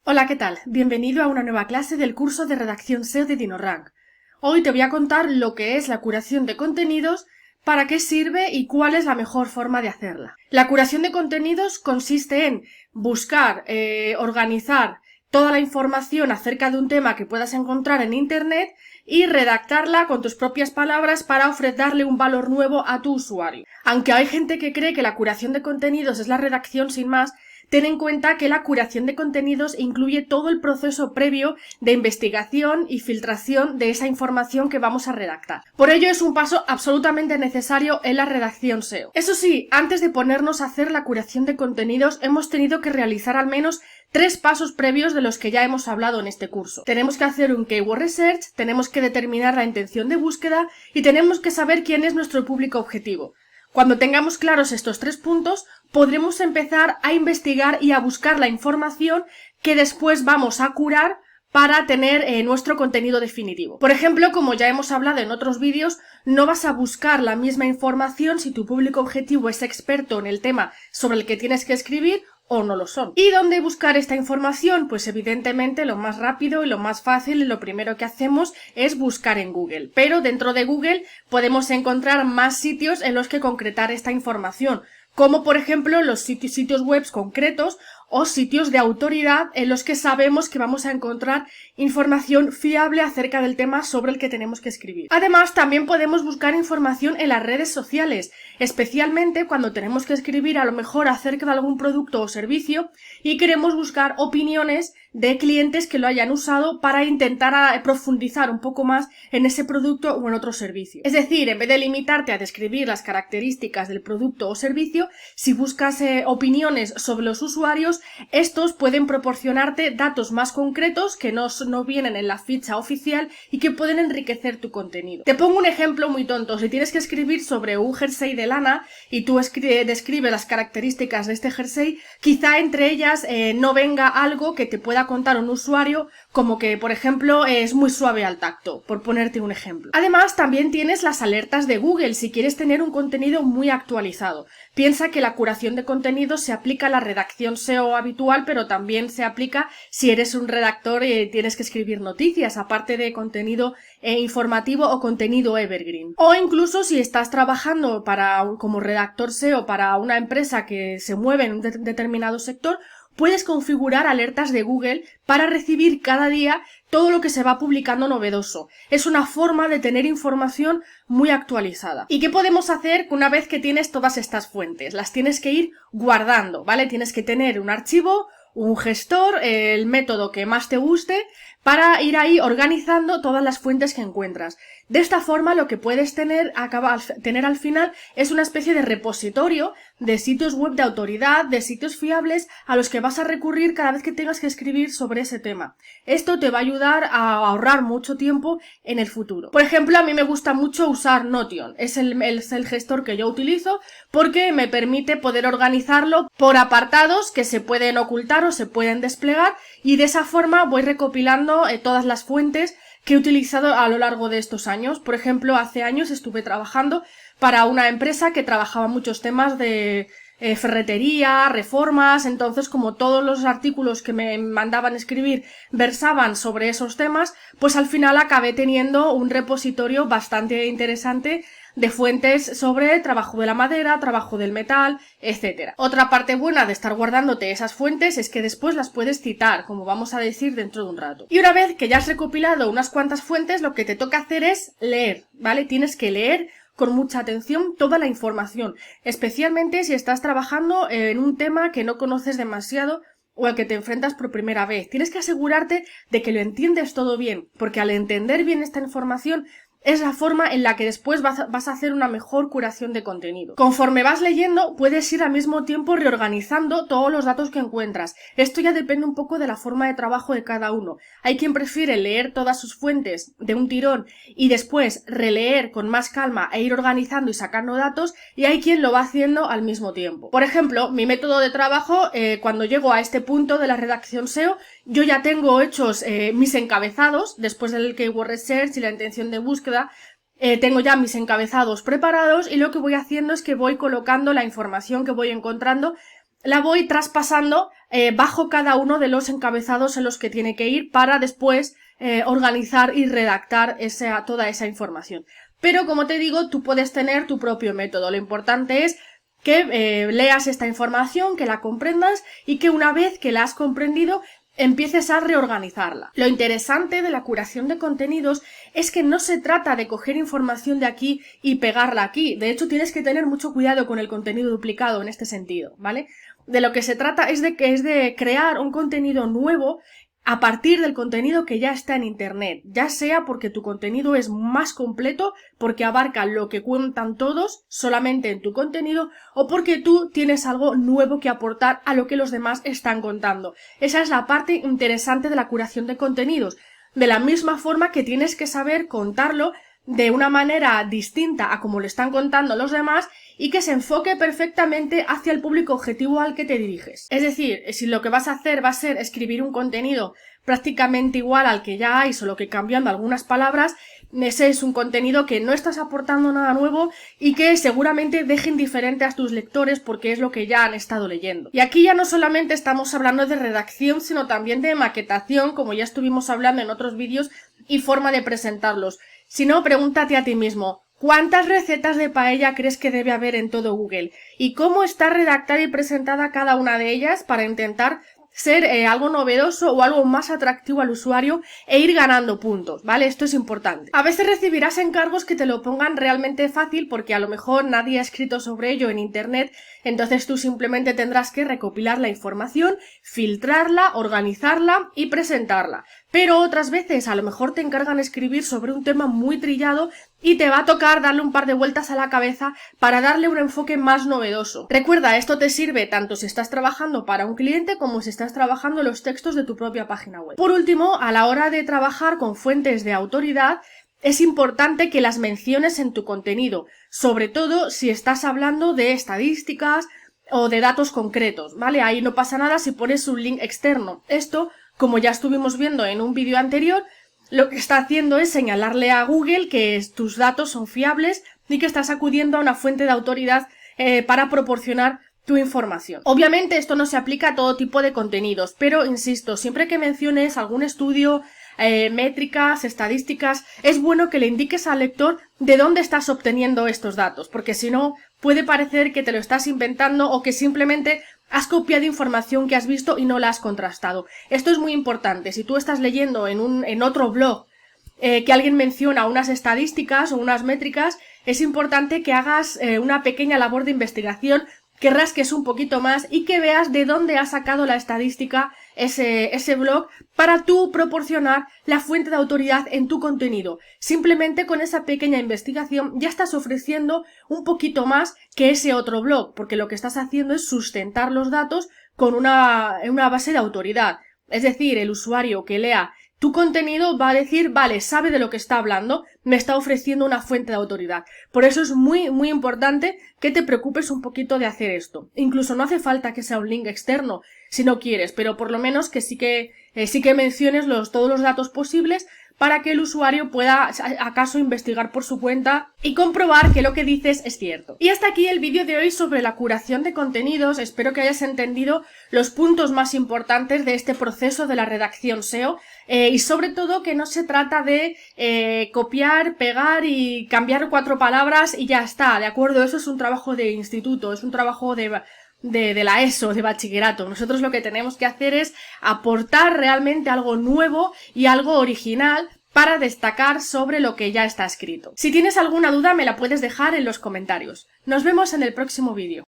Hola, ¿qué tal? Bienvenido a una nueva clase del curso de redacción SEO de DinoRank. Hoy te voy a contar lo que es la curación de contenidos, para qué sirve y cuál es la mejor forma de hacerla. La curación de contenidos consiste en buscar, organizar toda la información acerca de un tema que puedas encontrar en Internet y redactarla con tus propias palabras para darle un valor nuevo a tu usuario. Aunque hay gente que cree que la curación de contenidos es la redacción sin más, ten en cuenta que la curación de contenidos incluye todo el proceso previo de investigación y filtración de esa información que vamos a redactar. Por ello es un paso absolutamente necesario en la redacción SEO. Eso sí, antes de ponernos a hacer la curación de contenidos, hemos tenido que realizar al menos 3 pasos previos de los que ya hemos hablado en este curso. Tenemos que hacer un keyword research, tenemos que determinar la intención de búsqueda y tenemos que saber quién es nuestro público objetivo. Cuando tengamos claros estos 3 puntos, podremos empezar a investigar y a buscar la información que después vamos a curar para tener nuestro contenido definitivo. Por ejemplo, como ya hemos hablado en otros vídeos, no vas a buscar la misma información si tu público objetivo es experto en el tema sobre el que tienes que escribir o no lo son. ¿Y dónde buscar esta información? Pues evidentemente lo más rápido y lo más fácil y lo primero que hacemos es buscar en Google. Pero dentro de Google podemos encontrar más sitios en los que concretar esta información, como por ejemplo los sitios web concretos o sitios de autoridad en los que sabemos que vamos a encontrar información fiable acerca del tema sobre el que tenemos que escribir. Además, también podemos buscar información en las redes sociales, especialmente cuando tenemos que escribir a lo mejor acerca de algún producto o servicio y queremos buscar opiniones de clientes que lo hayan usado para intentar profundizar un poco más en ese producto o en otro servicio. Es decir, en vez de limitarte a describir las características del producto o servicio, si buscas opiniones sobre los usuarios, estos pueden proporcionarte datos más concretos que no vienen en la ficha oficial y que pueden enriquecer tu contenido. Te pongo un ejemplo muy tonto. Si tienes que escribir sobre un jersey de lana y tú describes las características de este jersey, quizá entre ellas no venga algo que te pueda contar un usuario, como que, por ejemplo, es muy suave al tacto, por ponerte un ejemplo. Además, también tienes las alertas de Google si quieres tener un contenido muy actualizado. Piensa que la curación de contenidos se aplica a la redacción SEO habitual, pero también se aplica si eres un redactor y tienes que escribir noticias, aparte de contenido informativo o contenido evergreen. O incluso si estás trabajando como redactor SEO para una empresa que se mueve en un determinado sector, puedes configurar alertas de Google para recibir cada día todo lo que se va publicando novedoso. Es una forma de tener información muy actualizada. ¿Y qué podemos hacer una vez que tienes todas estas fuentes? Las tienes que ir guardando, ¿vale? Tienes que tener un archivo, un gestor, el método que más te guste, para ir ahí organizando todas las fuentes que encuentras. De esta forma lo que puedes tener al final es una especie de repositorio de sitios web de autoridad, de sitios fiables a los que vas a recurrir cada vez que tengas que escribir sobre ese tema. Esto te va a ayudar a ahorrar mucho tiempo en el futuro. Por ejemplo, a mí me gusta mucho usar Notion. Es el gestor que yo utilizo porque me permite poder organizarlo por apartados que se pueden ocultar o se pueden desplegar, y de esa forma voy recopilando todas las fuentes que he utilizado a lo largo de estos años. Por ejemplo, hace años estuve trabajando para una empresa que trabajaba muchos temas de ferretería, reformas. Entonces, como todos los artículos que me mandaban escribir versaban sobre esos temas, pues al final acabé teniendo un repositorio bastante interesante de fuentes sobre trabajo de la madera, trabajo del metal, etc. Otra parte buena de estar guardándote esas fuentes es que después las puedes citar, como vamos a decir dentro de un rato. Y una vez que ya has recopilado unas cuantas fuentes, lo que te toca hacer es leer, ¿vale? Tienes que leer con mucha atención toda la información, especialmente si estás trabajando en un tema que no conoces demasiado o al que te enfrentas por primera vez. Tienes que asegurarte de que lo entiendes todo bien, porque al entender bien esta información es la forma en la que después vas a hacer una mejor curación de contenido. Conforme vas leyendo, puedes ir al mismo tiempo reorganizando todos los datos que encuentras. Esto ya depende un poco de la forma de trabajo de cada uno. Hay quien prefiere leer todas sus fuentes de un tirón y después releer con más calma e ir organizando y sacando datos, y hay quien lo va haciendo al mismo tiempo. Por ejemplo, mi método de trabajo, cuando llego a este punto de la redacción SEO, yo ya tengo hechos mis encabezados, después del keyword research y la intención de búsqueda. Tengo ya mis encabezados preparados y lo que voy haciendo es que voy colocando la información que voy encontrando la voy traspasando bajo cada uno de los encabezados en los que tiene que ir para después organizar y redactar toda esa información. Pero como te digo, tú puedes tener tu propio método. Lo importante es que leas esta información, que la comprendas y que una vez que la has comprendido empieces a reorganizarla. Lo interesante de la curación de contenidos es que no se trata de coger información de aquí y pegarla aquí. De hecho, tienes que tener mucho cuidado con el contenido duplicado en este sentido, ¿vale? De lo que se trata es de crear un contenido nuevo a partir del contenido que ya está en internet, ya sea porque tu contenido es más completo, porque abarca lo que cuentan todos solamente en tu contenido, o porque tú tienes algo nuevo que aportar a lo que los demás están contando. Esa es la parte interesante de la curación de contenidos. De la misma forma que tienes que saber contarlo de una manera distinta a como lo están contando los demás y que se enfoque perfectamente hacia el público objetivo al que te diriges. Es decir, si lo que vas a hacer va a ser escribir un contenido prácticamente igual al que ya hay, solo que cambiando algunas palabras, ese es un contenido que no estás aportando nada nuevo y que seguramente deje indiferente a tus lectores porque es lo que ya han estado leyendo. Y aquí ya no solamente estamos hablando de redacción, sino también de maquetación, como ya estuvimos hablando en otros vídeos, y forma de presentarlos. Si no, pregúntate a ti mismo, ¿cuántas recetas de paella crees que debe haber en todo Google? ¿Y cómo está redactada y presentada cada una de ellas para intentar ser algo novedoso o algo más atractivo al usuario e ir ganando puntos, ¿vale? Esto es importante. A veces recibirás encargos que te lo pongan realmente fácil porque a lo mejor nadie ha escrito sobre ello en internet, entonces tú simplemente tendrás que recopilar la información, filtrarla, organizarla y presentarla. Pero otras veces a lo mejor te encargan escribir sobre un tema muy trillado y te va a tocar darle un par de vueltas a la cabeza para darle un enfoque más novedoso. Recuerda, esto te sirve tanto si estás trabajando para un cliente como si estás trabajando los textos de tu propia página web. Por último, a la hora de trabajar con fuentes de autoridad, es importante que las menciones en tu contenido, sobre todo si estás hablando de estadísticas o de datos concretos, ¿vale? Ahí no pasa nada si pones un link externo. Esto, como ya estuvimos viendo en un vídeo anterior, lo que está haciendo es señalarle a Google que tus datos son fiables y que estás acudiendo a una fuente de autoridad para proporcionar tu información. Obviamente esto no se aplica a todo tipo de contenidos, pero insisto, siempre que menciones algún estudio, métricas, estadísticas, es bueno que le indiques al lector de dónde estás obteniendo estos datos, porque si no puede parecer que te lo estás inventando o que simplemente has copiado información que has visto y no la has contrastado. Esto es muy importante. Si tú estás leyendo en otro blog que alguien menciona unas estadísticas o unas métricas, es importante que hagas una pequeña labor de investigación, que rasques un poquito más y que veas de dónde ha sacado la estadística ese blog para tú proporcionar la fuente de autoridad en tu contenido. Simplemente con esa pequeña investigación ya estás ofreciendo un poquito más que ese otro blog, porque lo que estás haciendo es sustentar los datos con una base de autoridad. Es decir, el usuario que lea tu contenido va a decir, vale, sabe de lo que está hablando, me está ofreciendo una fuente de autoridad. Por eso es muy, muy importante que te preocupes un poquito de hacer esto. Incluso no hace falta que sea un link externo si no quieres, pero por lo menos que sí que menciones todos los datos posibles para que el usuario pueda acaso investigar por su cuenta y comprobar que lo que dices es cierto. Y hasta aquí el vídeo de hoy sobre la curación de contenidos. Espero que hayas entendido los puntos más importantes de este proceso de la redacción SEO y sobre todo que no se trata de copiar, pegar y cambiar 4 palabras y ya está, ¿de acuerdo? Eso es un trabajo de instituto, es un trabajo de la ESO, de bachillerato. Nosotros lo que tenemos que hacer es aportar realmente algo nuevo y algo original para destacar sobre lo que ya está escrito. Si tienes alguna duda me la puedes dejar en los comentarios. Nos vemos en el próximo vídeo.